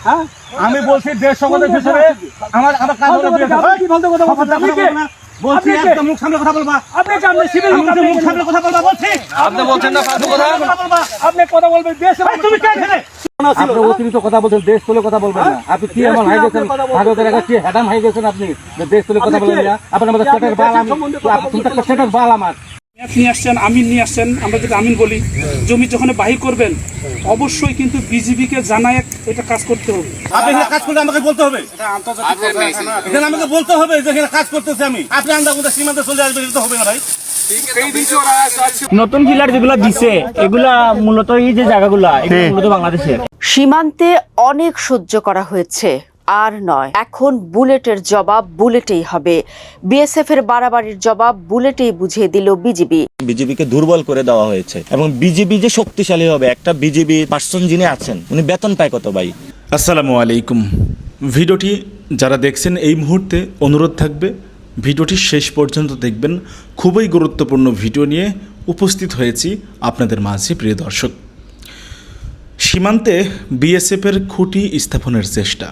হ্যাঁ আমি বলছি দেশ সংগঠনের হিসেবে আমার কাজ হলো কি বলতে কথা বলছি একদম মুখ সামনে কথা বলবা আপনি কি আপনি সিভিল মুখ সামনে কথা বলবা বলছি আপনি বলছেন না ফালতু কথা আপনি কথা বলবেন দেশ তুমি কে এখানে আপনি অতিরিক্ত কথা বলছেন দেশ তুলে কথা বলবেন না আপনি কি এমন হাই গেছেন ভারতের আগে কি হেডাম হাই গেছেন আপনি দেশ তুলে কথা বলবেন না আপনার মধ্যে স্ট্যাটাস বাল আমি আপনার স্ট্যাটাস বাল আমার নিয়ে আসছেন আমিন নিয়ে আসছেন আমরা যদি আমিন বলি জমি যখন বাহির করবেন অবশ্যই কিন্তু বিজিবিকে জানায় এটা কাজ করতে হবে আপনি কাজ করলে আমাকে বলতে হবে এখানে আমাকে বলতে হবে যে এখানে কাজ করতেছি আমি আপনি আন্দাজে সীমান্তে চলে আসবেন এটা হবে না ভাই নতুন ফিলার যেগুলো দিছে এগুলা মূলত এই যে জায়গাগুলা এগুলো মূলত বাংলাদেশের সীমান্তে অনেক সহ্য করা হয়েছে আর নয় এখন বুলেটের জবাব বুলেটেই হবে বিএসএফ এর বাড়াবাড়ির জবাব বুলেটেই বুঝিয়ে দিল বিজিবি বিজেপিকে দুর্বল করে দেওয়া হয়েছে এবং বিজেপি যে শক্তিশালী হবে একটা বিজেপি পার্সন যিনি আছেন উনি বেতন পায় কত ভাই? আসসালামু আলাইকুম। ভিডিওটি যারা দেখছেন এই মুহূর্তে অনুরোধ থাকবে ভিডিওটি শেষ পর্যন্ত দেখবেন। খুবই গুরুত্বপূর্ণ ভিডিও নিয়ে উপস্থিত হয়েছি আপনাদের মাঝে প্রিয় দর্শক। সীমান্তে বিএসএফের খুঁটি স্থাপনের চেষ্টা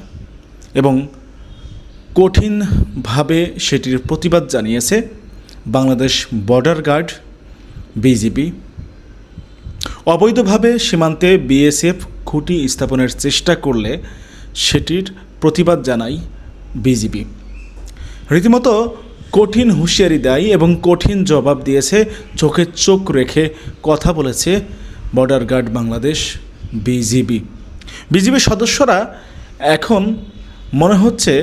এবং কঠিনভাবে সেটির প্রতিবাদ জানিয়েছে বাংলাদেশ বর্ডার গার্ড বিজিবি। অবৈধভাবে সীমান্তে বিএসএফ খুঁটি স্থাপনের চেষ্টা করলে সেটির প্রতিবাদ জানায় বিজিবি। রীতিমতো কঠিন হুঁশিয়ারি দেয় এবং কঠিন জবাব দিয়েছে, চোখে চোখ রেখে কথা বলেছে বর্ডার গার্ড বাংলাদেশ বিজিবি। বিজিবির সদস্যরা এখন মনে হচ্ছে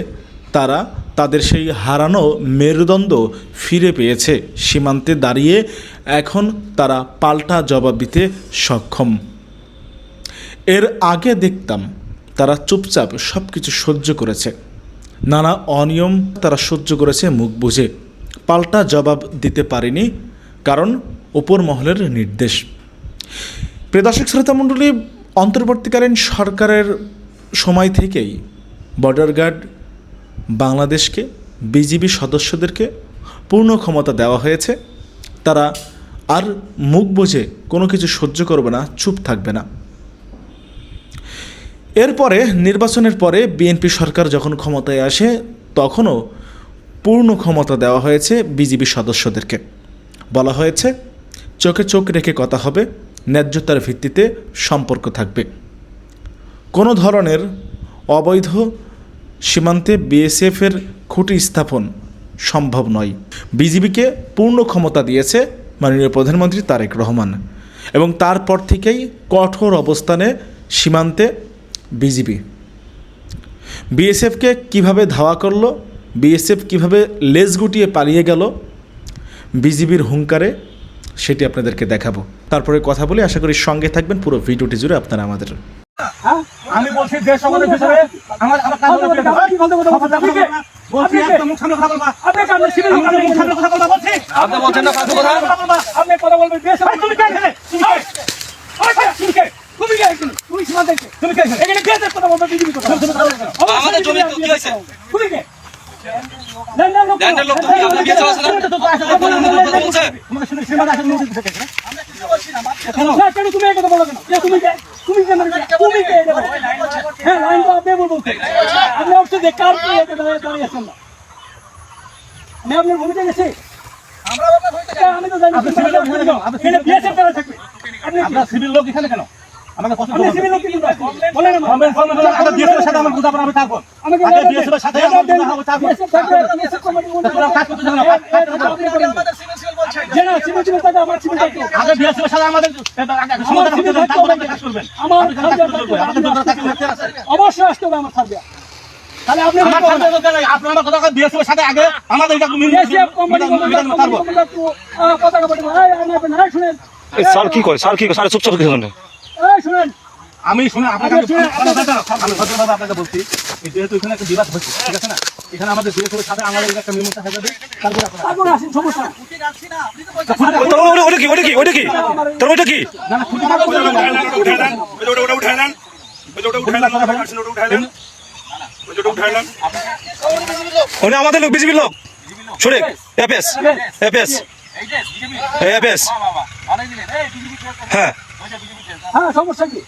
তারা তাদের সেই হারানো মেরুদণ্ড ফিরে পেয়েছে। সীমান্তে দাঁড়িয়ে এখন তারা পাল্টা জবাব দিতে সক্ষম। এর আগে দেখতাম তারা চুপচাপ সব কিছু সহ্য করেছে, নানা অনিয়ম তারা সহ্য করেছে মুখ বুঝে, পাল্টা জবাব দিতে পারেনি কারণ উপর মহলের নির্দেশ। প্রিয় দর্শক শ্রোতামণ্ডলী, অন্তর্বর্তীকালীন সরকারের সময় থেকেই বর্ডার গার্ড বাংলাদেশকে বিজিবি সদস্যদেরকে পূর্ণ ক্ষমতা দেওয়া হয়েছে। তারা আর মুখ বুঝে কোনো কিছু সহ্য করবে না, চুপ থাকবে না। এরপরে নির্বাচনের পরে বিএনপি সরকার যখন ক্ষমতায় আসে তখনও পূর্ণ ক্ষমতা দেওয়া হয়েছে বিজিবি সদস্যদেরকে। বলা হয়েছে চোখে চোখ রেখে কথা হবে, ন্যায্যতার ভিত্তিতে সম্পর্ক থাকবে। কোনো ধরনের অবৈধ সীমান্তে বিএসএফের খুঁটি স্থাপন সম্ভব নয়। বিজিবিকে পূর্ণ ক্ষমতা দিয়েছে মাননীয় প্রধানমন্ত্রী তারেক রহমান এবং তারপর থেকেই কঠোর অবস্থানে সীমান্তে বিজিবি। বিএসএফকে কিভাবে ধাওয়া করলো, বিএসএফ কিভাবে লেজ গুটিয়ে পালিয়ে গেল বিজিবির হুঙ্কারে, সেটি আপনাদেরকে দেখাবো। তারপরে কথা বলে আশা করি সঙ্গে থাকবেন পুরো ভিডিওটি জুড়ে আপনারা আমাদের। আমি বলছি দেশ সংগঠনের হিসেবে আমার কাজ হলো কি বলতে বলছি একদম মুখ সামনে কথা বলবা আপনি কি আপনি সিভিল মুখ সামনে কথা বলবা বলছি আপনি বলছেন না ফালতু কথা আপনি কথা বলবেন দেশ তুমি কে এখানে তুমি কে তুমি সীমান্তে তুমি কে এখানে কে কথা বলবে বিজেপি কথা আমাদের জমি তো কি হইছে তুমি কে ল্যান্ডের লোক তো কি আপনি বিয়ে চালাছেন বলছে আমাকে শুনে সীমান্তে আসেন মুখ দিতে কেন না কেন তুমি এই কথা বলো কেন তুমি কে তুমি কে তুমি কে হ্যাঁ লাইন তো আপনি বলবো আপনি অবশ্যই দেখার কি দাঁড়িয়ে আছেন না আমি আপনার ভূমিতে গেছি আমি তো জানি আপনি বিএসএফ করে থাকবে আপনার সিভিল লোক এখানে কেন আমাকে পছন্দ করেন সিভিল লোক কি বলেন না আমরা বিএসএফ এর সাথে আমার কথা বলা থাকবো আমাকে বিএসএফ এর সাথে আমার কথা থাকবো বিএসএফ থাকবে বিএসএফ কমিটি তোমরা কাজ করতে জানো আমাদের সিভিল বলছে জানা সিভিল থাকবে আমার সিভিল থাকবে আগে বিএসএফ এর সাথে আমাদের সমাধান করতে হবে তারপরে কাজ করবেন আমার অবশ্যই আসতে হবে আমার সাথে তাহলে আপনি আপনারা কথা বিএসএফ এর সাথে আগে আমাদের এটা বিএসএফ কমিটি করবো কথা বলবো এই শুনেন স্যার কি করে স্যার চুপচাপ থেকে শুনেন এই শুনেন আমি শুনে আপনাকে আমি আপনাকে বলছি যেহেতু এখানে একটা বিবাদ হচ্ছে ঠিক আছে না এখানে আমাদের বিএসএফের সাথে আমাদের একটা মীমাংসা হয়ে যাবে তারপরে আসেন সমস্যা খুঁটি রাখছি না আপনি তো ওটা কি তোর ওটা কি না খুঁটি না ওটা উঠায় দেন উনি আমাদের লোক বিজেপির লোক শুনে এপিএস হ্যাঁ সমস্যা কি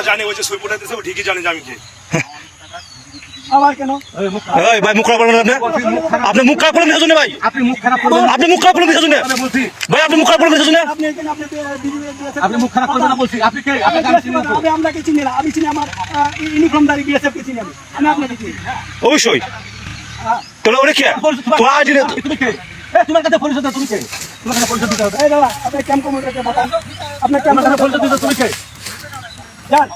জানে ওই যে সই পড়ে দিয়েছে ও ঠিকই জানে যে আমি কে। আবার কেন এই ভাই মুখ খারাপ করবেন না আপনি মুখ খারাপ করবেন কিসের জন্য ভাই আপনি মুখ খারাপ করবেন আপনি মুখ খারাপ করবেন কিসের জন্য ভাই আপনি মুখ খারাপ করবেন কিসের জন্য আপনি এখানে আপনি মুখ খারাপ করবেন না বলছি, আপনি কে? আপনি গান চিনেন তো? আমি আপনাকে চিনি না, আমি চিনি আমার ইউনিফর্মধারী বিএসএফ কে চিনি আমি আপনাকে চিনি। অবশ্যই তোরা ওরে কে তো আজ তুমি কে? এ তোমার কাছে পরিচয় দাও, তুমি কে? তোমার কাছে পরিচয় দিতে হবে। এই দাদা আপনি ক্যাম্প কমান্ডারকে বাতান, আপনার ক্যাম্প তোমার কাছে পরিচয় দিতে তুমি কে? যান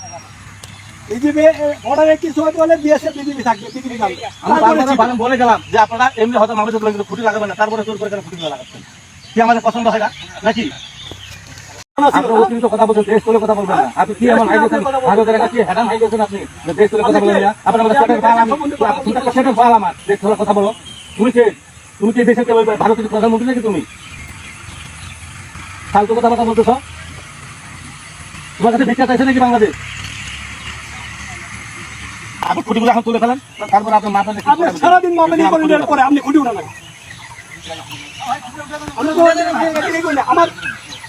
বিজেপি বর্ডারে কিছু হতে হলে বিএসএফ বিজেপি থাকবে, বিজেপি থাকবে। আমি বারবার বলে গেলাম যে আপনারা এমনি হয়তো মানুষের তুলনায় কিন্তু খুঁটি লাগাবেন না, তারপরে জোর করে কেন খুঁটি লাগাচ্ছেন? কি আমাদের পছন্দ হয় না নাকি? আপনার অতিরিক্ত কথা বলছেন, দেশ তুলে কথা বলবেন না। আপনি কি এমন হাই গেছেন, ভারতের কাছে হেডান হাই গেছেন আপনি যে দেশ তুলে কথা বলেন না? আপনার আমাদের সেটের ফাল, আমি সেটের ফাল আমার দেশ তুলে কথা বলো। তুমি কে? তুমি কি দেশের কে? ভারতের প্রধানমন্ত্রী নাকি তুমি? ফালতু কথা বলতেছ? তোমার কাছে ভিক্ষা চাইছে নাকি বাংলাদেশ? আপনি খুঁটিগুলো এখন তুলে ফেলেন, তারপরে আপনার মাথা আপনি সারাদিন মামলা করিডোর করে আপনি খুঁটি উঠান না। আমরা তো এটাই করি না। আমার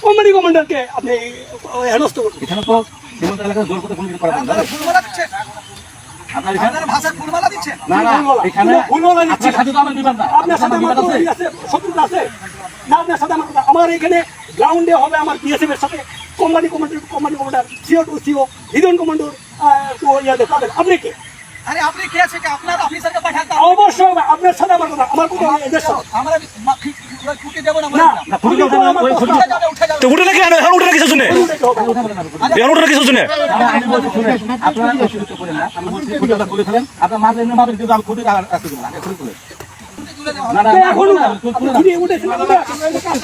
কোম্পানি কমান্ডারকে আপনি হেনস্থ করছেন। এখানে তো সীমান্ত এলাকায় জোর করে কোনো কিছু করা যাবে না। আপনার এখানে না না এখানে ভুলভাল দিচ্ছেন। আপনার সাথে তো আমার বিবাদ না। আপনার সাথে আমার বিবাদ আছে? কোনো আছে, শত্রুতা আছে না? আপনার সাথে আমার এখানে গ্রাউন্ডে হবে আমার বিএসএফ এর সাথে company commander CO to CO hidden commander তো ইয়াদের পাবেন। আপনি কে? আরে আপনি কে আছে? আপনার অফিসারকে পাঠাতে অবশ্যই আপনার সাথে আমার কথা, আমার কথা এদের সাথে আমরা খুঁটি দেব না। না না খুঁটি উঠে যাবে, ওই খুঁটি উঠে যাবে, উঠে যাবে। তো উঠে নাকি এখন উঠে নাকি কিসের জন্য এখন উঠে নাকি কিসের জন্য আমি বলছি শুনেন, আপনারা অসুবিধা করেন না। আমি বলছি খুঁটি ওটা তুলে ফেলেন, আপনার মাথা এমনি ভাবেন কিন্তু আমি খুঁটি রাখতে দেবো না, আগে খুঁটি তুলে। না না এখন খুঁটি উঠেছিল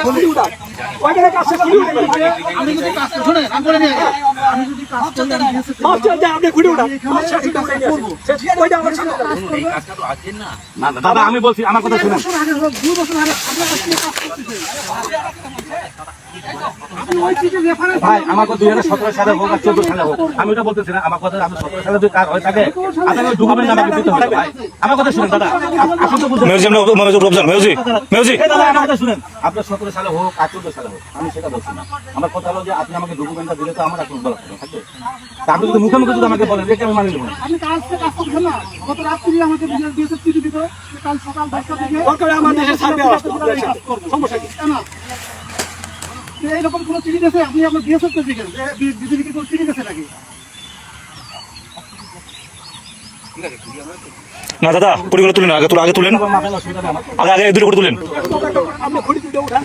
খুঁটি উঠা ওইখানে কাজ শেষ খুঁটি উঠে আমি যদি কাজ শুনে আমি বলে নিয়ে মাছ চলতে আপনি খুঁটি উঠা মাছ শেষ উঠে করবো ওইটা আমার সাথে না না, দাদা আমি বলছি আমার কথা শুনেন। 2 বছর আগে আপনার কাছে কাজ করতেছে আপনি ওই চিঠি রেফারেন্স ভাই আমাকে 2017 সালে হোক আর 14 সালে হোক, আমি ওটা বলতেছি না। আমার কথা আপনি 17 সালে যদি কাজ হয়ে থাকে আপনাকে ডকুমেন্ট আমাকে দিতে হবে ভাই। আমার কথা শুনেন দাদা, আপনি তো বুঝছেন। মেউজি রমজান মেউজি মেউজি এই দাদা আমার কথা শুনেন, আপনার 17 সালে হোক আর 14 সালে হোক, আমি সেটা বলছি না। আমার কথা হলো যে আপনি আমাকে ডকুমেন্টটা দিলে তো আমার এখন বলা থাকবে। তা আপনি যদি মুখে মুখে যদি আমাকে বলেন দেখে আমি মানি নেব না। আপনি কাজ করছেন না গত রাত্রি আমাকে বিএসএফ চিঠি দিত কাল সকাল 10টা থেকে দরকার আমার দেশে সার্ভে সমস্যা কি না এইরকম কোনো চিঠি দিয়েছে আপনি আপনার বিএসএফ কে দিবেন বিজেপি কি কোনো চিঠি দিয়েছে নাকি না দাদা পরিগুলো তুলেন আগে তুলেন আগে দুটো করে তুলেন আপনি খুঁটি তুলে উঠান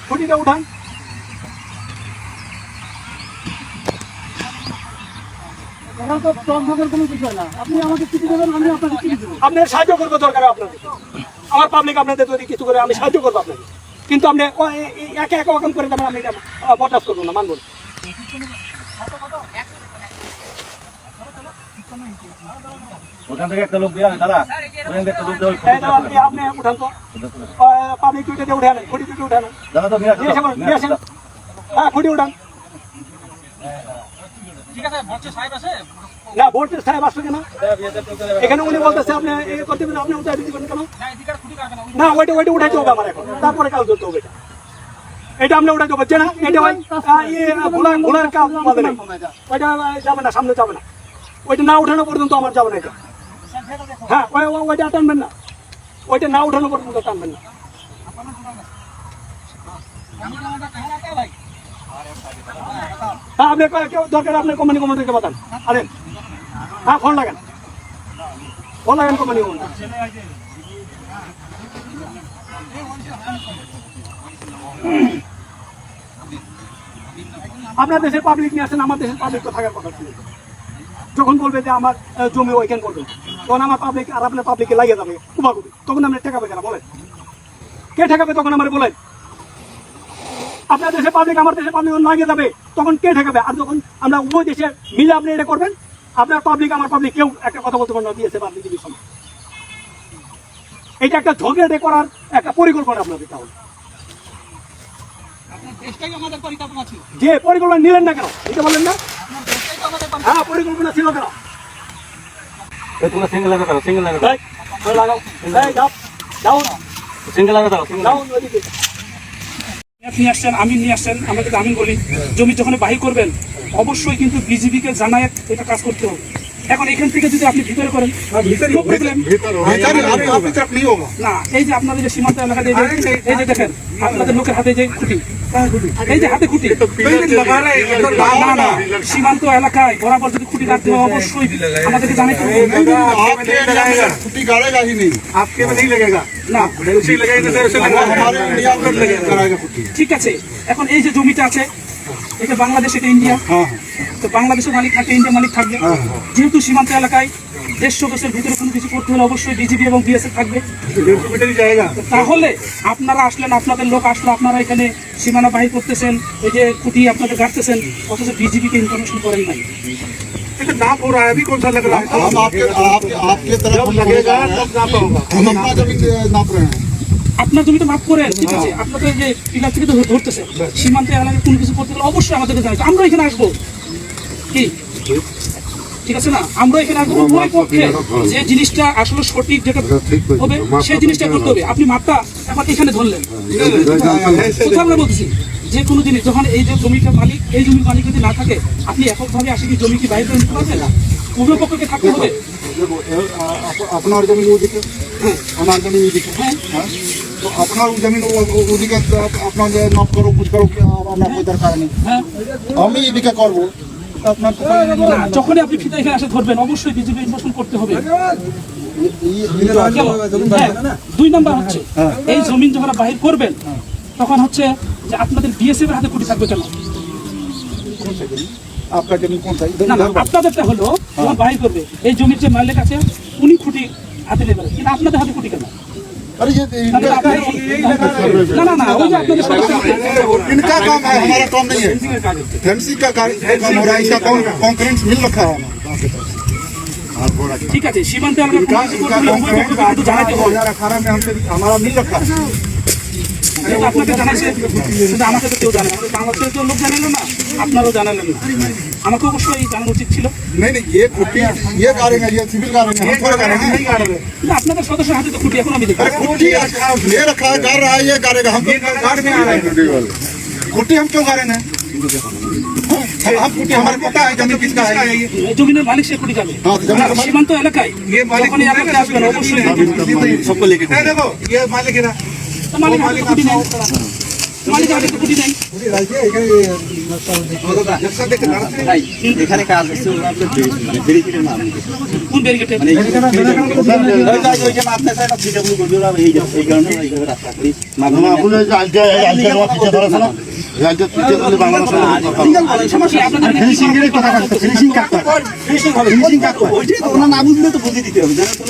খুঁটিটা উঠান আপনার সাহায্য করবো দরকার আপনাদের আমার পাবলিক আপনাদের তৈরি কিছু করে আমি সাহায্য করবো আপনাকে কিন্তু আপনি একে একে অকাম করে যাবেন আমি এটা বরদাস্ত করবো না মানবো না ওখান থেকে একটা লোক দিয়ে দাদা ওখান থেকে একটা লোক দিয়ে এই দাদা, আপনি উঠান তো পাবলিক টুইটাতে উঠে আনেন খুঁটি টুইটে উঠে আনেন দাদা তো নিয়ে নিয়ে আসেন হ্যাঁ খুঁটি উঠান ঠিক আছে ভোটে সাহেব আছে না ভোটের সাহেব আসবে কেন এখানে উনি বলতেছে আপনি এ করতে পারেন আপনি উঠাই দিবেন কেন না ওইটা উঠাইতে হবে আমার এখন তারপরে কাজ করতে হবে এটা আমরা উঠাইতে পারছি না এটা ওই ঘোলার কাজ বাদে নাই ওইটা যাবে না সামনে যাবে না ওইটা না উঠানো পর্যন্ত আমার যাবে না এটা হ্যাঁ ওইটা টানবেন না ওইটা না উঠানো পর্যন্ত টানবেন না হ্যাঁ আপনি কেউ দরকার আপনার কোম্পানি কমান্ডারকে বাতান আরে হ্যাঁ ফোন লাগান কোম্পানি কমান্ডার আপনার দেশের পাবলিক নিয়ে আসেন আমার দেশের পাবলিক তো থাকার কথা ছিল যখন বলবে যে আমার জমি ওইখান করবেন তখন আমার পাবলিক আর আপনার পাবলিকে লাগিয়ে যাবে কুমাকুবি তখন আপনি ঠেকাবে কেনা বলেন কে ঠেকাবে তখন আমার বলেন আপনার দেশের পাবলিক আমার দেশের পাবলিক লাগিয়ে যাবে তখন কে ঠেকাবে আর যখন আমরা উভয় দেশে মিলে আপনি এটা করবেন আপনার পাবলিক আমার পাবলিক কেউ একটা কথা বলতে পারেন না দিয়েছে পাবলিক বিষয় এটা একটা ঝগড়া করার একটা পরিকল্পনা আপনাদের তাহলে যে পরিকল্পনা নিলেন না কেন এটা বলেন না হ্যাঁ পরিকল্পনা ছিল কেন তোমরা সিঙ্গেল লাগা দাও সিঙ্গেল লাগা লাগাও ডাউন সিঙ্গেল লাগা দাও ডাউন ওইদিকে নিয়ে আসছেন আমিন নিয়ে আসছেন আমরা যদি আমিন বলি জমি যখন বাহির করবেন অবশ্যই কিন্তু বিজিবিকে জানায় এটা কাজ করতে হবে। এখন এখান থেকে যদি আপনি ভিতরে করেন no problem। না, এই যে আপনাদের যে সীমান্ত এলাকা দিয়ে এই যে দেখেন আপনাদের লোকের হাতে যে খুঁটি, এই যে হাতে খুঁটি, না না সীমান্ত এলাকায় বরাবর যদি খুঁটি কাটতে হয় অবশ্যই আমাদেরকে জানাতে হবে। না ঠিক আছে, এখন এই যে জমিটা আছে এটা বাংলাদেশ, এটা ইন্ডিয়া, তো বাংলাদেশের মালিক থাকে, ইন্ডিয়া মালিক থাকবে। যেহেতু সীমান্ত এলাকায় 150 গজের ভিতরে কোনো কিছু করতে হলে অবশ্যই বিজিবি এবং বিএসএফ থাকবে। তাহলে আপনারা আসলেন, আপনাদের লোক আসলো, আপনারা এখানে সীমানা বাহির করতেছেন, এই যে খুঁটি আপনাদের গাড়তেছেন, অথচ বিজিবিকে ইনফরমেশন করেন নাই। আপনার জমিতে মাপ করেন, ঠিক আছে, আপনাদের যে পিলার থেকে তো ধরতেছে, সীমান্তে এলাকায় কোনো কিছু করতে গেলে অবশ্যই আমাদেরকে জানাতে, আমরা এখানে আসবো কি, ঠিক আছে না, আমরা এখানে আসবো উভয় পক্ষে যে জিনিসটা আসলে সঠিক যেটা হবে সেই জিনিসটা করতে হবে। আপনি মাপটা এখন এখানে ধরলেন, কোথাও আমরা বলতেছি যে কোনো জিনিস যখন এই যে জমিটার মালিক, এই জমির মালিক যদি না থাকে আপনি এককভাবে আসে কি জমি কি বাইরে নিতে পারবেন? উভয় পক্ষকে থাকতে হবে। আপনার জমি ওদিকে, আমার জমি ওদিকে, হ্যাঁ, তো আপনার জমি ওদিকে আপনাদের নক করো, কুচ করো, আপনার কোই দরকার নেই। আমি এদিকে করবো, আপনার যখনই আপনি ফিতা এখানে আসে ধরবেন অবশ্যই বিজিবি ইনফরমেশন করতে হবে। হ্যাঁ, 2 নাম্বার হচ্ছে এই জমিন যখন বাহির করবেন তখন হচ্ছে যে আপনাদের বিএসএফ এর হাতে খুঁটি থাকবে কেন? আপনার জমি কোনটাই না না, আপনাদেরটা হলো যখন বাহির করবে এই জমির যে মালিক আছে উনি খুঁটি হাতে নেবেন, কিন্তু আপনাদের হাতে খুঁটি কেন? अरे ये না না না, ওই যে আপনাদের इनका काम है, हमारा काम नहीं है। फेंसी का काम हो रहा है, इसका कॉन्फ्रेंस मिल रखा है। ঠিক আছে, সীমান্ত এলাকায় কোনো কিছু করতে হলে উভয় পক্ষকে কিন্তু জানাতে হবে। 2018 में हमसे हमारा मिल रखा है। যেটা আপনাকে জানাইছে সেটা আমাকে তো কেউ জানে না, বাংলাদেশের কেউ লোক জানালেন না, আপনারাও জানালেন না, আমাকে অবশ্যই জানানো উচিত ছিল। नहीं नहीं, ये कुट्टी ये गाड़ेंगे, ये सिविल गाड़ेंगे, हम थोड़ा गाड़ेंगे, नहीं गाड़ेंगे। না, আপনাদের সদস্যের হাতে তো খুঁটি এখন আমি দেখি। अरे कुट्टी ले रखा है, गाड़ रहा है, ये गाड़ेगा, हम गाड़ में आ रहे हैं। कुट्टी हम क्यों गाड़े हैं? हम कुट्टी, हमारे पता है जमीन किसका है। জমিনের মালিক সে খুঁটি যাবে সীমান্ত এলাকায়, যখন এলাকায় আসবেন অবশ্যই सबको लेके देखो ये मालिक है ना, তো মালিক হাতে খুঁটি নেই, মালিক হাতে খুঁটি নেই। এখানে কাজ হচ্ছে ব্যারিকেডের নাম কোন ব্যারিকেডে? ওই যে মাপতে চায় না পিডব্লিউ করবে ওরা, এই কারণে এইভাবে রাস্তা করি মামলা আপনি আলটা পিছে ধরেছ না, আলটা পিছে ধরে বাংলাদেশের সমস্যা আপনাদের ফিনিশিং এর কথা বলতে, ফিনিশিং কাটতে ফিনিশিং হবে, ফিনিশিং কাটতে ওইটাই তো ওনা না বুঝলে তো বুঝিয়ে দিতে হবে, জানেন তো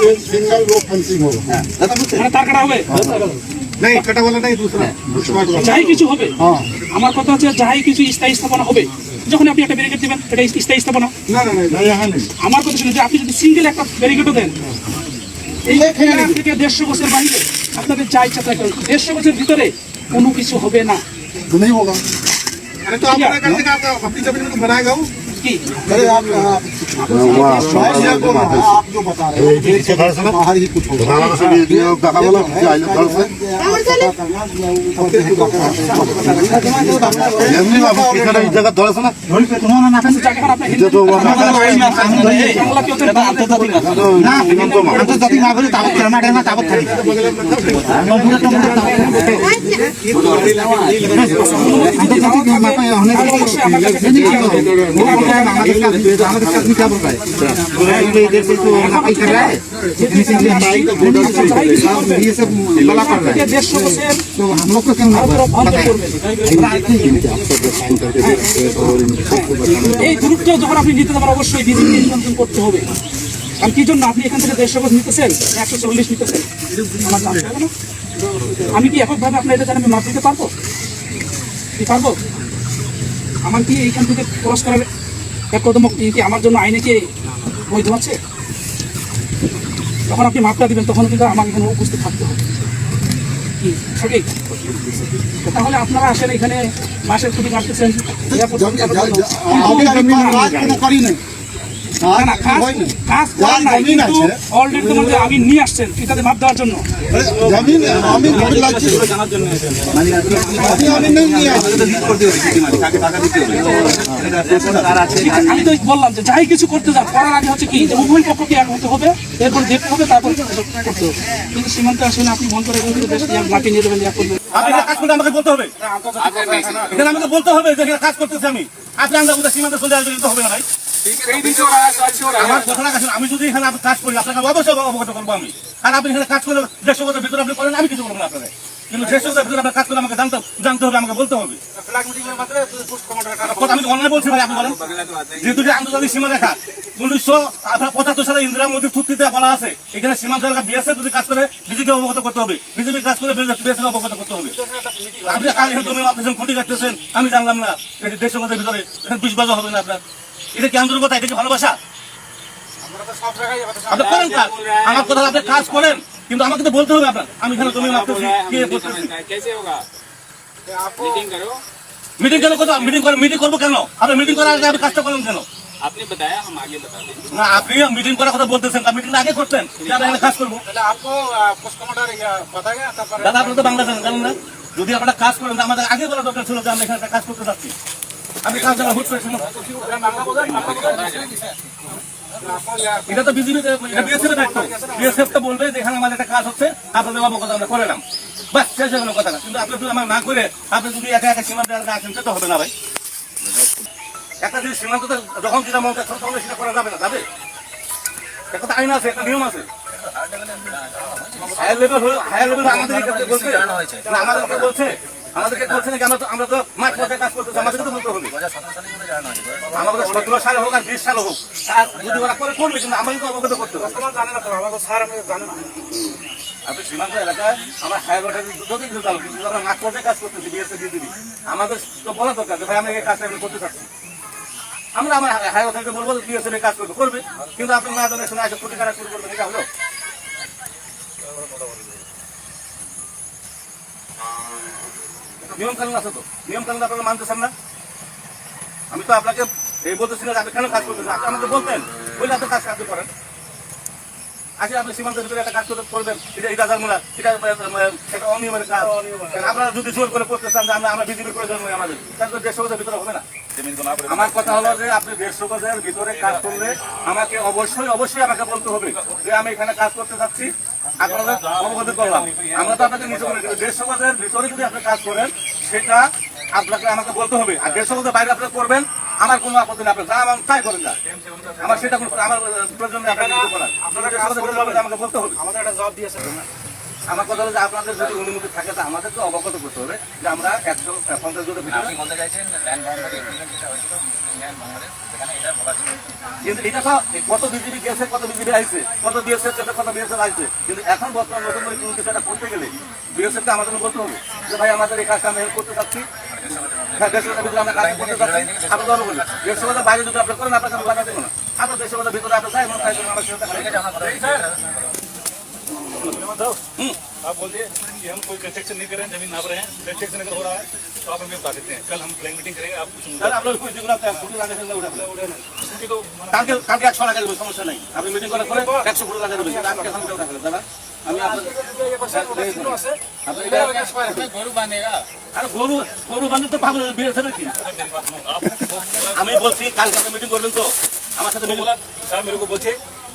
ये सिंगल रो फेंसिंग होगा। দাদা বুঝছেন মানে তার কাটা হবে, नहीं कटा वाला नहीं, दूसरा যাই কিছু হবে। আমার কথা হচ্ছে যাই কিছু স্থায়ী স্থাপনা হবে, যখন আপনি একটা ব্যারিকেড দিবেন এটা স্থায়ী স্থাপনা। ना ना नहीं, यहाँ नहीं। আমার কথা শুনুন, যে আপনি যদি সিঙ্গেল একটা ব্যারিকেডও দেন এই এলাকা থেকে 150 বছর বাইরে আপনাদের যা ইচ্ছা তাই করুন, 150 বছর ভিতরে কোনো কিছু হবে না। तो नहीं होगा। अरे तो आप क्या करते हैं, आप अपनी जमीन में तो बनाएगा वो। কি अरे आप जो बता रहे हैं बाहर ही कुछ होगा। জায়গাটা আপনার হিন্দু বাংলা কি হচ্ছে আন্তর্জাতিক না বলে তাবত করে না, এটা না তাবত থাকি অবশ্যই আমার কাছে এই দূরত্ব যখন আপনি নিতে যাবেন অবশ্যই বিজিবি নিয়ন্ত্রণ করতে হবে। কারণ কি জন্য আপনি এখান থেকে 150 গজ নিতেছেন, 140 নিতেছেন, আমার জানতে হবে না। আমি কি এককভাবে আপনার এটা জানেন আমি মাপ দিতে পারবো? কি পারবো? আমার কি এইখান থেকে ক্রস করার এক কদম কি আমার জন্য আইনে কি বৈধ আছে? যখন আপনি মাপটা দিবেন তখন কিন্তু আমার এখানে উপস্থিত থাকতে হবে, কি সঠিক? তাহলে আপনারা আসেন এখানে মাসের ছুটি কাটতেছেন, কাজ না কাজ হয়নি। কাজ করার যার নাই, জমিন কিন্তু আছে, অলরেডি তোমার যে আমি নিয়ে আসছেন এটাতে মাপ দেওয়ার জন্য। জমিন আমি জমি লাগছে জানার জন্য আমি নেই নিয়ে আসছি। আমি তো বললাম যে যাই কিছু করতে যান করার আগে হচ্ছে কি যে উভয় পক্ষকে এক হতে হবে, এরপর দেখতে হবে, তারপর করতে হবে। কিন্তু সীমান্তে আসলে আপনি মন করে মাটি নিয়ে দেবেন, ইয়া করবেন। আপনি এখানে কাজ করলে আমাকে বলতে হবে, এখানে আমাকে বলতে হবে যে এখানে কাজ করতেছি আমি। আপনি আমরা কোথায় সীমান্তে চলে আসবেন তো হবে না ভাই। আমার কথা রাখেন, আমি যদি এখানে আপনি কাজ করি আপনাকে অবশ্যই অবগত করবো আমি। আর আপনি এখানে কাজ করলে দেড়শোগতের ভিতরে আপনি করেন, আমি কিছু করবো না আপনাকে। কিন্তু দেড়শোগতের ভিতরে আপনার কাজ করলে আমাকে জানতে হবে, আমাকে বলতে হবে। আমি অন্যায় বলছি ভাই, আপনি বলেন। যেহেতু যে আন্তর্জাতিক সীমা রেখা 1975 সালে ইন্দিরা মোদীর চুক্তিতে বলা আছে এখানে সীমান্ত এলাকা বিএসএফ যদি কাজ করে বিজেপি অবগত করতে হবে, বিজেপি কাজ করে বিএসএফ অবগত করতে হবে। আপনি কাজ জমি আপনি ক্ষতি করতেছেন, আমি জানলাম না। দেড়শোগতের ভিতরে 20 বাজা হবে না আপনার। এটা কি আন্তরিকতা? এটা কি ভালোবাসা? আপনি করেন কাজ, আমার কথা আপনি কাজ করেন, কিন্তু আমাকে তো বলতে হবে আপনার। আমি এখানে জমি মাপতেছি, কে করতেছি। মিটিং কেন করতে? মিটিং করবো কেন? আপনি মিটিং করার আগে আপনি কাজটা করেন কেন? না, আপনি মিটিং করার কথা বলতেছেন, মিটিং আগে করতেন যে আমরা এখানে কাজ করবো। দাদা আপনি তো বাংলা জানেন না? যদি আপনারা কাজ করেন আমাদের আগে বলা দরকার ছিল যে আমরা এখানে একটা কাজ করতে যাচ্ছি। আপনি কাজ জানা হুট করেছেন। এটা তো বিজেপি, এটা বিএসএফ এর দায়িত্ব। বিএসএফ তো বলবে যে এখানে আমাদের একটা কাজ হচ্ছে, আপনাদের অবগত আমরা করলাম, বাস শেষ হয়ে গেল কথাটা। কিন্তু আপনি যদি আমার না করে আপনি যদি একা একা সীমান্তে আসেন সেটা হবে না ভাই। একটা যদি সীমান্ত যখন যেটা মনে হয় তখন সেটা করা যাবে না, যাবে। একটা তো আইন আছে, একটা নিয়ম আছে। হায়ার লেভেল আমাদেরকে বলছে, আমাদেরকে বলছে নাকি আমরা তো মাঠ পর্যায়ে কাজ করতেছি, আমাদেরকে তো বলতে হবে। আমাদের 17 সালে হোক আর 20 সালে হোক, আর যদি ওরা করে করবে, কিন্তু আমাকে তো অবগত করতে হবে। আপনি সীমান্ত এলাকায় আমরা হায়ার যদি চালু, কিন্তু আমরা মাঠ পর্যায়ে কাজ করতেছি বিএসএফ বিজেপি, আমাদের তো বলা দরকার যে ভাই আমরা এই কাজটা করতে চাচ্ছি। আমরা আমার হায়ার অথরিটি বলবো বিএসএফ কাজ করবে, কিন্তু আপনি না জানেন শুনে আসে প্রতিকার শুরু করবেন, এটা হলো নিয়ম কানুন আছে। তো নিয়ম কানুন আপনারা মানতেছেন না। আমি তো আপনাকে এই বলতেছি না আপনি কেন কাজ করতেছেন, আপনি আমাকে বলতেন, বলে আপনি কাজ করেন। আজকে আপনি সীমান্তের ভিতরে একটা কাজ করবেন, এটা জানবো এটা অনিয়মের কাজ। আপনারা যদি জোর করে করতে চান যে আমরা বিজেপি করে জন্ম আমাদের, তাহলে তো 150 গজের ভিতরে হবে না। আমার কথা হলো যে আপনি 150 গজের ভিতরে কাজ করলে আমাকে অবশ্যই আমাকে বলতে হবে যে আমি এখানে কাজ করতে চাচ্ছি, আপনারা অবগত করলাম। আমরা তো আপনাকে নিচে মনে করি 150 গজের ভিতরে যদি আপনি কাজ করেন সেটা আপনাকে আমাকে বলতে হবে। আর 150 গজের বাইরে আপনি করবেন, আমার কোনো আপত্তি নেই, আপনার যা আমার তাই করেন না, আমার সেটা আমার প্রয়োজন নেই। আমাকে বলতে হবে, আমাদের একটা জবাব দিয়েছে। আমার কথা হলো যে আপনাদের যদি অনুমতি থাকে তা আমাদেরকে অবগত করতে হবে যে আমরা 150 জনের ভিতরে। কিন্তু এটা তো কত বিজেপি গেছে, কত বিজেপি আইছে, কত বিএসএফ গেছে, কত বিএসএফ আইছে, কিন্তু এখন বর্তমান নতুন করে কোনো কিছু একটা করতে গেলে বিএসএফকে আমাদের বলতে হবে যে ভাই আমাদের এই কাজটা আমি হেল্প করতে চাচ্ছি। হ্যাঁ, 150 ভিতরে আমরা কাজ করতে চাচ্ছি, আপনি ধরো বলি 150 বাইরে যদি আপনি করেন আপনার কাছে লাগা দেবো না। আপনার 150 ভিতরে আপনি যাই মনে হয় আমার आप बोलिए कि हम कोई कंस्ट्रक्शन नहीं कर रहे हैं, जमीन नाप रहे हैं, कंस्ट्रक्शन अगर हो रहा है तो आप हमें बता देते हैं। कल हम प्लान मीटिंग करेंगे, आप कुछ কালকে 100 টাকা দেবো, সমস্যা নাই। আপনি মিটিং করার পরে 100 ফুট লাগা দেবেন, আজকে এখন কেউ টাকা দাদা আমি গরু বান্ধব তো পাগল বেড়েছে নাকি? আমি বলছি কালকে মিটিং করবেন তো আমার সাথে মিটিং। सर मेरे को बोलते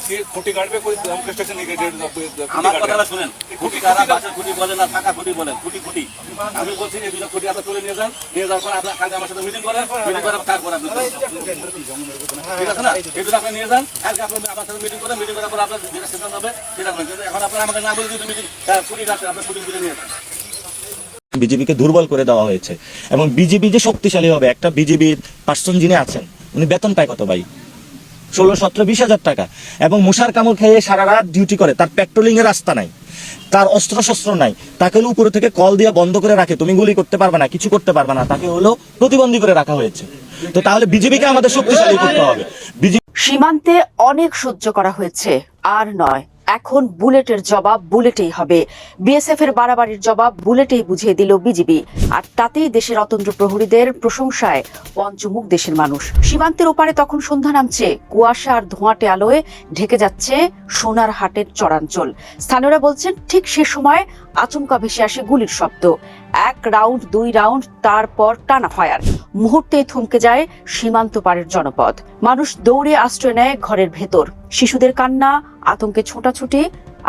कि खुटी गार्ड पे कोई हम कंस्ट्रक्शन नहीं कर আমার কথাটা শুনেন, খুঁটি কারা বাসের খুঁটি বলে না, থাকা খুঁটি বলেন, খুঁটি। আমি বলছি এই দুটো খুঁটি আপনার তুলে নিয়ে যান, নিয়ে যাওয়ার পর আপনার কালকে আমার সাথে মিটিং করেন, মিটিং করার তারপর আপনি ঠিক আছে না, এই দুটো আপনি নিয়ে যান, কালকে আপনি আমার সাথে মিটিং করেন, মিটিং করার পর আপনার যেটা সিদ্ধান্ত হবে সেটা করেন। কিন্তু এখন আপনার আমাকে না বলে যদি মিটিং খুঁটি রাখছেন, আপনার খুঁটি তুলে নিয়ে যান। বিজেপিকে দুর্বল করে দেওয়া হয়েছে এবং বিজেপি যে শক্তিশালী হবে, একটা বিজেপির পার্সন যিনি আছেন উনি বেতন পায় কত ভাই? 16-17-20 হাজার টাকা, এবং মশার কামড় খেয়ে সারা রাত ডিউটি করে, তার পেট্রোলিং এর রাস্তা নাই, তার অস্ত্র শস্ত্র নাই, তাকে হলো উপরে থেকে কল দিয়ে বন্ধ করে রাখে, তুমি গুলি করতে পারবে না, কিছু করতে পারবে না, তাকে হলো প্রতিবন্ধী করে রাখা হয়েছে। তো তাহলে বিজেপিকে আমাদের শক্তিশালী করতে হবে। সীমান্তে অনেক সহ্য করা হয়েছে, আর নয়। এখন বুলেটের জবাব বুলেটেই হবে। বিএসএফ এর বাড়াবাড়ির জবাব বুলেটেই বুঝিয়ে দিল বিজিবি, আর তাতেই দেশের অতন্ত্র প্রহরীদের প্রশংসায় পঞ্চমুখ দেশের মানুষ। সীমান্তের ওপারে তখন সন্ধ্যা নামছে, কুয়াশা আর ধোঁয়াটে আলোয় ঢেকে যাচ্ছে সোনারহাটের চরাঞ্চল। স্থানীয়রা বলছেন ঠিক সে সময় আচমকা ভেসে আসে গুলির শব্দ। 1 রাউন্ড 2 রাউন্ড, তারপর টানা ফায়ার। মুহূর্তেই থমকে যায় সীমান্ত পারের জনপদ। মানুষ দৌড়ে আশ্রয় নেয় ঘরের ভেতর। শিশুদের কান্না, আতঙ্কে ছোটাছুটি,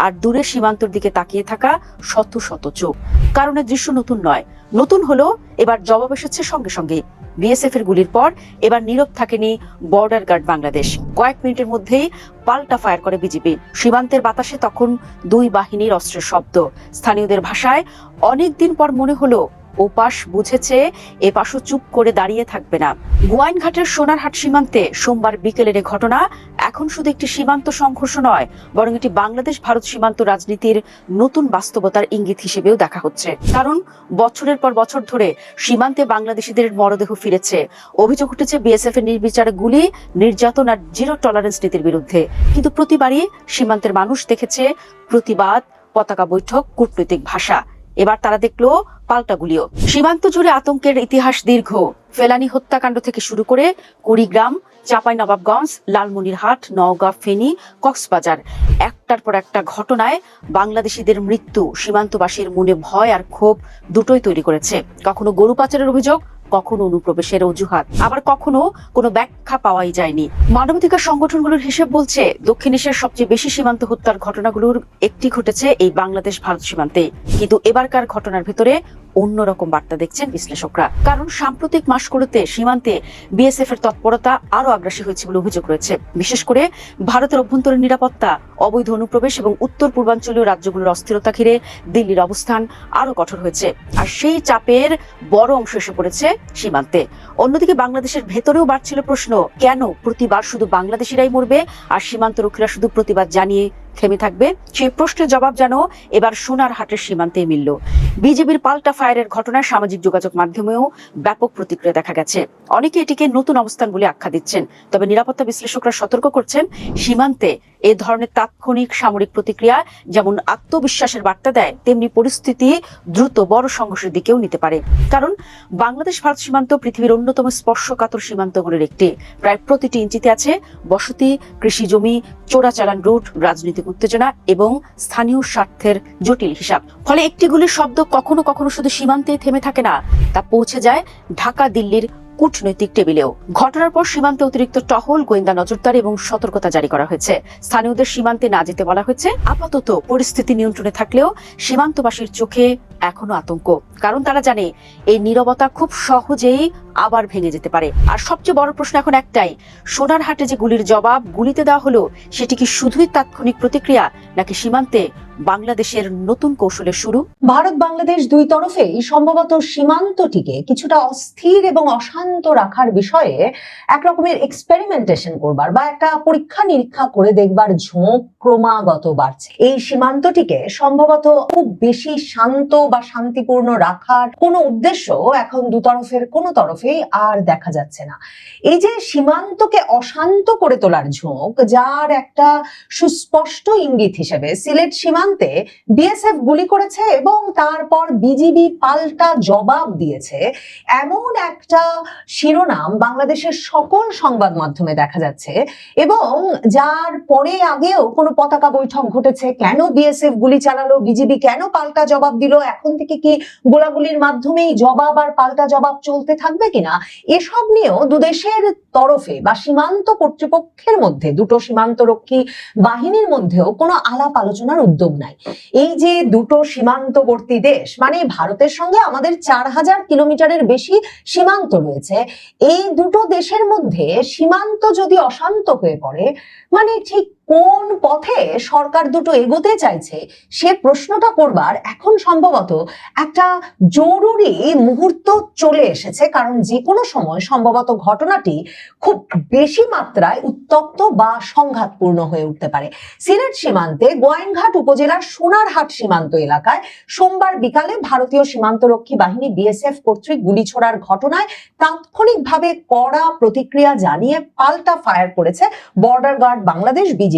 আর দূরে সীমান্তর দিকে তাকিয়ে থাকা শত শত চোখ। কারণ এই দৃশ্য নতুন নয়, নতুন হলো এবার জবাব এসেছে সঙ্গে সঙ্গে। বিএসএফ এর গুলির পর এবার নীরব থাকেনি বর্ডার গার্ড বাংলাদেশ। কয়েক মিনিটের মধ্যেই পাল্টা ফায়ার করে বিজিবি। সীমান্তের বাতাসে তখন দুই বাহিনীর অস্ত্রের শব্দ। স্থানীয়দের ভাষায় অনেকদিন পর মনে হলো ওপাশ বুঝেছে, এপাশও চুপ করে দাঁড়িয়ে থাকবে না। গোয়াইনঘাটের সোনারহাট সীমান্তে সোমবার বিকেলের এ ঘটনা এখন শুধু একটি সীমান্ত সংঘর্ষ নয়, বরং এটি বাংলাদেশ ভারত সীমান্ত রাজনীতির নতুন বাস্তবতার ইঙ্গিত হিসেবেও দেখা হচ্ছে। কারণ বছরের পর বছর ধরে সীমান্তে বাংলাদেশিদের মরদেহ ফিরেছে। অভিযোগ উঠেছে বিএসএফ এর নির্বিচারে গুলি, নির্যাতন আর জিরো টলারেন্স নীতির বিরুদ্ধে। কিন্তু প্রতিবারই সীমান্তের মানুষ দেখেছে প্রতিবাদ, পতাকা বৈঠক, কূটনৈতিক ভাষা। এবার তারা দেখলো পাল্টা গুলিও। সীমান্ত জুড়ে আতঙ্কের ইতিহাস দীর্ঘ। ফেলানী হত্যাকাণ্ড থেকে শুরু করে কুড়িগ্রাম, চাঁপাইনবাবগঞ্জ, লালমনিরহাট, নওগাঁ, ফেনী, কক্সবাজার, একটার পর একটা ঘটনায় বাংলাদেশিদের মৃত্যু সীমান্তবাসীর মনে ভয় আর ক্ষোভ দুটোই তৈরি করেছে। কখনো গরু পাচারের অভিযোগ, কখনো অনুপ্রবেশের অজুহাত, আবার কখনো কোনো ব্যাখ্যা পাওয়াই যায়নি। মানবাধিকার সংগঠনগুলোর হিসেব বলছে দক্ষিণ এশিয়ার সবচেয়ে বেশি সীমান্ত হত্যার ঘটনাগুলোর একটি ঘটেছে এই বাংলাদেশ ভারত সীমান্তে। কিন্তু এবারকার ঘটনার ভেতরে অন্যরকম বার্তা দেখছেন বিশ্লেষকরা। কারণ সাম্প্রতিক মাসগুলোতে সীমান্তে বিএসএফ এর তৎপরতা আরো আগ্রাসী হয়েছে বলে অভিযোগ রয়েছে। বিশেষ করে ভারতের অভ্যন্তরীণ নিরাপত্তা, অবৈধ অনুপ্রবেশ এবং উত্তর পূর্বাঞ্চলীয় রাজ্যগুলোর অস্থিরতা ঘিরে দিল্লির অবস্থান আরো কঠোর হয়েছে। আর সেই চাপের বড় অংশ এসে পড়েছে সীমান্তে। অন্যদিকে বাংলাদেশের ভেতরেও বাড়ছিল প্রশ্ন, কেন প্রতিবার শুধু বাংলাদেশিরাই মরবে আর সীমান্ত রক্ষীরা শুধু প্রতিবাদ জানিয়ে থেমে থাকবে? সেই প্রশ্নের জবাব যেন এবার সোনারহাটের সীমান্তে মিলল। বিজেপির পাল্টা ফায়ারের ঘটনায় সামাজিক যোগাযোগ মাধ্যমেও ব্যাপক প্রতিক্রিয়া দেখা গেছে। অনেকে এটিকে নতুন অবস্থান বলে আখ্যা দিচ্ছেন। তবে নিরাপত্তা বিশ্লেষকরা সতর্ক করছেন, সীমান্তে এই ধরনের তাৎক্ষণিক সামরিক প্রতিক্রিয়া যেমন আত্মবিশ্বাসের বার্তা দেয়, তেমনি পরিস্থিতি দ্রুত বড় সংঘর্ষের দিকেও নিতে পারে। কারণ বাংলাদেশ ভারত সীমান্ত পৃথিবীর অন্যতম স্পর্শকাতর সীমান্তগুলির একটি। প্রায় প্রতিটি ইঞ্চিতে আছে বসতি, কৃষি জমি, চোরাচালান রুট, রাজনৈতিক উত্তেজনা এবং স্থানীয় স্বার্থের জটিল হিসাব। ফলে একটি গুলির শব্দ কখনো কখনো শুধু সীমান্তে থেমে থাকে না, তা পৌঁছে যায় ঢাকা, দিল্লির কূটনৈতিক টেবিলেও। ঘটনার পর সীমান্তে অতিরিক্ত টহল, গোয়েন্দা নজরদারি এবং সতর্কতা জারি করা হয়েছে। স্থানীয়দের সীমান্তে না যেতে বলা হয়েছে। আপাতত পরিস্থিতি নিয়ন্ত্রণে থাকলেও সীমান্তবাসীর চোখে এখনো আতঙ্ক। কারণ তারা জানে এই নীরবতা খুব সহজেই আবার ভেঙে যেতে পারে। আর সবচেয়ে বড় প্রশ্ন এখন একটাই, সোনারহাটে যে গুলির জবাব গুলিতে দেওয়া হলো, সেটি কি শুধুই তাৎক্ষণিক প্রতিক্রিয়া, নাকি সীমান্তে বাংলাদেশের নতুন কৌশলের শুরু? ভারত বাংলাদেশ দুই তরফেই সম্ভবত সীমান্তটিকে কিছুটা অস্থির এবং অশান্ত রাখার বিষয়ে একরকমের এক্সপেরিমেন্টেশন করবার বা একটা পরীক্ষা নিরীক্ষা করে দেখবার ঝোঁক ক্রমাগত বাড়ছে। এই সীমান্তটিকে সম্ভবত খুব বেশি শান্ত বা শান্তিপূর্ণ রাখার কোনো উদ্দেশ্য এখন দুতরফের কোনো তরফেই আর দেখা যাচ্ছে না। এই যে সীমান্তকে অশান্ত করে তোলার ঝোঁক, যার একটা সুস্পষ্ট ইঙ্গিত হিসেবে সিলেট সীমান্তে বিএসএফ গুলি করেছে এবং তারপর বিজিবি পাল্টা জবাব দিয়েছে, এমন একটা শিরোনাম বাংলাদেশের সকল সংবাদ মাধ্যমে দেখা যাচ্ছে। এবং যার পরে আগেও কোনো পতাকা বৈঠক ঘটেছে, কেন বিএসএফ গুলি চালালো, বিজিবি কেন পাল্টা জবাব দিল, এখন থেকে কি গোলাগুলির মাধ্যমেই জবাব আর পাল্টা জবাব চলতে থাকবে কিনা, এসব নিয়েও দুদেশের তরফে বা সীমান্ত কর্তৃপক্ষের মধ্যে, দুটো সীমান্তরক্ষী বাহিনীর মধ্যেও কোনো আলাপ আলোচনার উদ্যোগ নাই। এই যে দুটো সীমান্তবর্তী দেশ, মানে ভারতের সঙ্গে আমাদের 4000 কিলোমিটারের বেশি সীমান্ত রয়েছে, এই দুটো দেশের মধ্যে সীমান্ত যদি অশান্ত হয়ে পড়ে, মানে ঠিক কোন পথে সরকার দুটো এগোতে চাইছে সে প্রশ্নটা করবার এখন সম্ভবত একটা জরুরি মুহূর্ত চলে এসেছে। কারণ যে কোনো সময় সম্ভবত ঘটনাটি খুব বেশি মাত্রায় উত্তপ্ত বা সংঘাতপূর্ণ হয়ে উঠতে পারে। সিলেট সীমান্তে গোয়াইনঘাট উপজেলার সোনারহাট সীমান্ত এলাকায় সোমবার বিকালে ভারতীয় সীমান্তরক্ষী বাহিনী বিএসএফ কর্তৃক গুলি ছোড়ার ঘটনায় তাৎক্ষণিকভাবে কড়া প্রতিক্রিয়া জানিয়ে পাল্টা ফায়ার করেছে বর্ডার গার্ড বাংলাদেশ, বিজিবি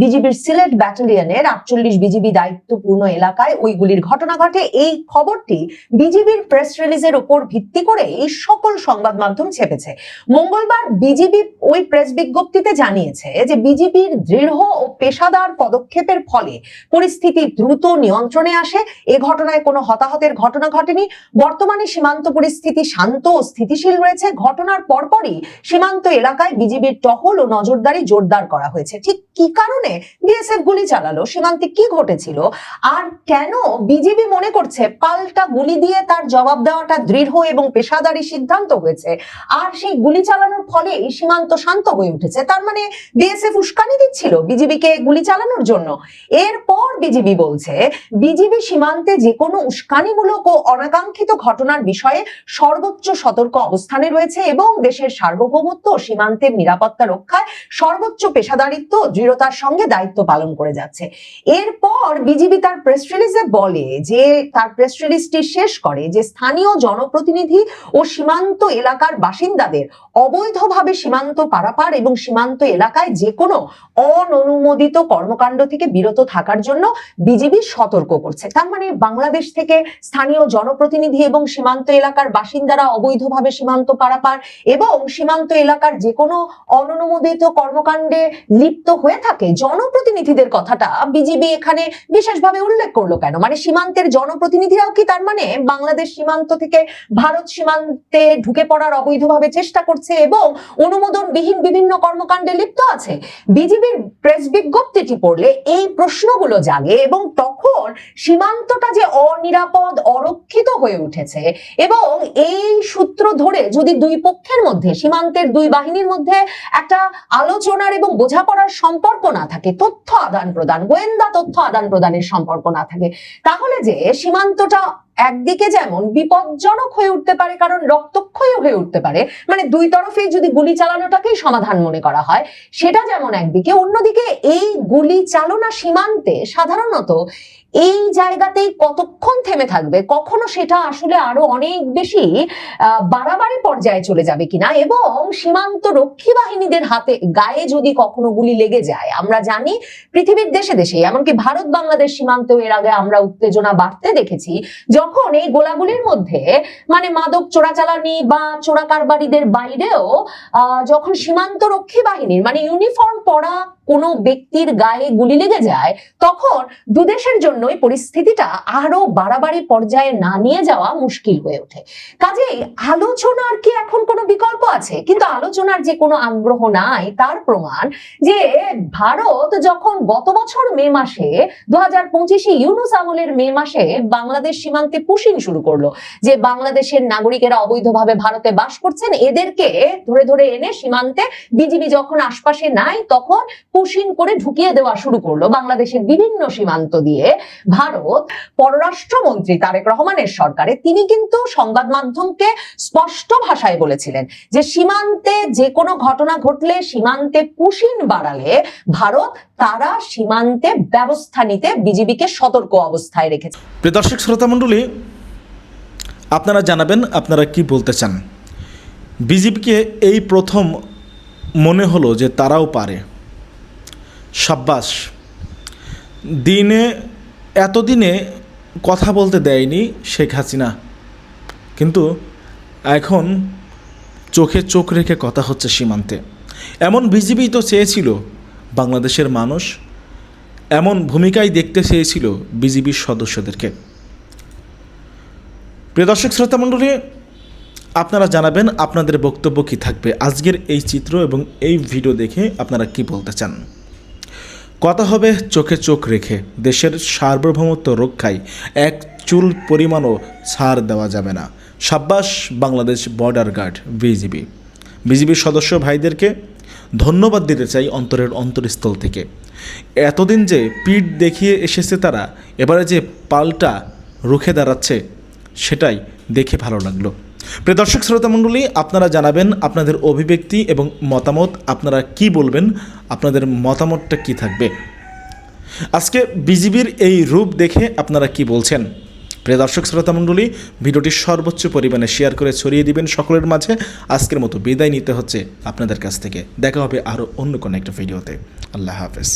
বিজিবির সিলেট ব্যাটালিয়নের 48 বিজিবি দায়িত্বপূর্ণ এলাকায় ওই গুলির ঘটনা ঘটে। এই খবরটি বিজিবির প্রেস রিলিজের উপর ভিত্তি করে এই সকল সংবাদ মাধ্যম ছেপেছে। মঙ্গলবার বিজিবি ওই প্রেস বিজ্ঞপ্তিতে জানিয়েছে যে বিজিবির দৃঢ় ও পেশাদার পদক্ষেপের ফলে পরিস্থিতি দ্রুত নিয়ন্ত্রণে আসে। এ ঘটনায় কোনো হতাহতের ঘটনা ঘটেনি। বর্তমানে সীমান্ত পরিস্থিতি শান্ত ও স্থিতিশীল রয়েছে। ঘটনার পরপরই সীমান্ত এলাকায় বিজিবির টহল ও নজরদারি জোরদার করা হয়েছে। ঠিক কি কারণে বিএসএফ গুলি চালালো, সীমান্তে কি ঘটেছিল, আর কেন বিজিবি মনে করছে পাল্টা গুলি দিয়ে তার জবাব দেওয়াটা দৃঢ় এবং পেশাদারি সিদ্ধান্ত হয়েছে, আর সেই গুলি চালানোর ফলে সীমান্ত শান্ত হয়ে উঠেছে, তার মানে বিএসএফ উস্কানি দিচ্ছিল বিজিবিকে গুলি চালানোর জন্য। এরপর বিজিবি বলছে বিজিবি সীমান্তে যে কোনো উস্কানিমূলক ও অনাকাঙ্ক্ষিত ঘটনার বিষয়ে সর্বোচ্চ সতর্ক অবস্থানে রয়েছে এবং দেশের সার্বভৌমত্ব ও সীমান্তের নিরাপত্তা রক্ষায় সর্বোচ্চ পেশাদারিত্ব ও দৃঢ়তার সঙ্গে দায়িত্ব পালন করে যাচ্ছে। এরপর বিজিবি তার প্রেস রিলিজে বলে যে তার প্রেস রিলিজটি শেষ করে যে স্থানীয় জনপ্রতিনিধি ও সীমান্ত এলাকার বাসিন্দাদের অবৈধভাবে সীমান্ত পারাপার এবং সীমান্ত এলাকায় যে কোনো অননুমোদিত কর্মকাণ্ড থেকে বিরত থাকার জন্য বিজিবি সতর্ক করছে। তার মানে বাংলাদেশ থেকে স্থানীয় জনপ্রতিনিধি এবং সীমান্ত এলাকার বাসিন্দারা অবৈধভাবে সীমান্ত পারাপার এবং সীমান্ত এলাকার যে কোনো অননুমোদিত কর্মকাণ্ডে লিপ্ত হয়ে থাকে, জনপ্রতিনিধিদের কথাটা বিজিবি এখানে বিশেষভাবে উল্লেখ করলো কেন? মানে সীমান্তের জনপ্রতিনিধিরাও কি তার মানে বাংলাদেশ সীমান্ত থেকে ভারত সীমান্তে ঢুকে পড়ার অবৈধভাবে চেষ্টা করছে এবং অনুমোদনবিহীন বিভিন্ন কর্মকাণ্ডে লিপ্ত আছে? বিজিবির প্রেস বিজ্ঞপ্তিটি পড়লে এই প্রশ্নগুলো জাগে এবং তখন সীমান্তটা যে অনিরাপদ, অরক্ষিত হয়ে উঠেছে এবং এই সূত্র ধরে যদি দুই পক্ষের মধ্যে, সীমান্তের দুই বাহিনীর মধ্যে একটা আলোচনার এবং বোঝাপড়ার সম্পর্ক না থাকে, তথ্য আদান প্রদান, গোয়েন্দা তথ্য আদান প্রদানের সম্পর্ক না থাকে, তাহলে যে সীমান্তটা একদিকে যেমন বিপজ্জনক হয়ে উঠতে পারে, কারণ রক্তক্ষয়ী হয়ে উঠতে পারে, মানে দুই তরফেই যদি গুলি চালানোটাকেই সমাধান মনে করা হয় সেটা যেমন একদিকে, অন্যদিকে এই গুলি চালনা সীমান্তে সাধারণত এই জায়গাতেই কতক্ষণ থেমে থাকবে, কখনো সেটা আসলে আরো অনেক বেশি বাড়াবাড়ি পর্যায়ে চলে যাবে কিনা, এবং সীমান্ত রক্ষী বাহিনীদের হাতে গায়ে যদি কখনো গুলি লেগে যায়। আমরা জানি পৃথিবীর দেশে দেশে, এমনকি ভারত বাংলাদেশ সীমান্তেও এর আগে আমরা উত্তেজনা বাড়তে দেখেছি, যখন এই গোলাগুলির মধ্যে মানে মাদক চোরাচালানি বা চোরা কারবারিদের বাইরেও যখন সীমান্ত রক্ষী বাহিনীর মানে ইউনিফর্ম পরা কোনো ব্যক্তির গায়ে গুলি লেগে যায়, তখন দুদেশের জন্যই পরিস্থিতিটা আরো বাড়াবাড়ি পর্যায়ে না নিয়ে যাওয়া মুশকিল হয়ে ওঠে। কাজেই আলোচনার কি এখন কোনো বিকল্প আছে? কিন্তু আলোচনার যে কোনো আগ্রহ নাই তার প্রমাণ যে ভারত যখন গত বছর মে মাসে 2025 ইউনূস আমলের মে মাসে বাংলাদেশ সীমান্তে পুশিং শুরু করলো, যে বাংলাদেশের নাগরিকেরা অবৈধভাবে ভারতে বাস করছেন, এদেরকে ধরে ধরে এনে সীমান্তে বিজিবি যখন আশপাশে নাই তখন পুশিং করে ঢুকিয়ে দেওয়া শুরু করলো বাংলাদেশের বিভিন্ন সীমান্ত দিয়ে ভারত। পররাষ্ট্রমন্ত্রী তারেক রহমানের সরকারে তিনি কিন্তু সংবাদ মাধ্যমকে স্পষ্ট ভাষায় বলেছিলেন যে সীমান্তে যে কোনো ঘটনা ঘটলে, সীমান্তে পুশিং বাড়ালে ভারত তারা সীমান্তে ব্যবস্থা নিতে বিজিবিকে সতর্ক অবস্থায় রেখেছে। প্রিয় দর্শক শ্রোতা মণ্ডলী, আপনারা জানাবেন আপনারা কি বলতে চান। বিজিবিকে এই প্রথম মনে হলো যে তারাও পারে। সাব্বাস। এতদিনে কথা বলতে দেয়নি শেখ হাসিনা, কিন্তু এখন চোখে চোখ রেখে কথা হচ্ছে সীমান্তে। এমন বিজিবি তো চেয়েছিল বাংলাদেশের মানুষ, এমন ভূমিকাই দেখতে চেয়েছিল বিজিবির সদস্যদেরকে। প্রিয় দর্শক শ্রোতা মণ্ডলী, আপনারা জানাবেন আপনাদের বক্তব্য কী থাকবে আজকের এই চিত্র এবং এই ভিডিও দেখে আপনারা কি বলতে চান। কথা হবে চোখে চোখ রেখে। দেশের সার্বভৌমত্ব রক্ষায় এক চুল পরিমাণও ছাড় দেওয়া যাবে না। সাব্বাস বাংলাদেশ বর্ডার গার্ড বিজিবির সদস্য ভাইদেরকে ধন্যবাদ দিতে চাই অন্তরের অন্তরস্থল থেকে। এতদিন যে পিঠ দেখিয়ে এসেছে তারা, এবারে যে পাল্টা রুখে দাঁড়াচ্ছে সেটাই দেখে ভালো লাগলো। প্রিয় দর্শক শ্রোতা মণ্ডলী, আপনারা জানাবেন আপনাদের অভিব্যক্তি এবং মতামত। আপনারা কি বলবেন, আপনাদের মতামতটা কি থাকবে। আজকে বিজিবির এই রূপ দেখে আপনারা কি বলছেন প্রিয় দর্শক শ্রোতা মণ্ডলী, ভিডিওটি সর্বোচ্চ পরিমাণে শেয়ার করে ছড়িয়ে দিবেন সকলের মাঝে। আজকের মতো বিদায় নিতে হচ্ছে আপনাদের কাছ থেকে। দেখা হবে আরও অন্য কোনো একটা ভিডিওতে। আল্লাহ হাফেজ।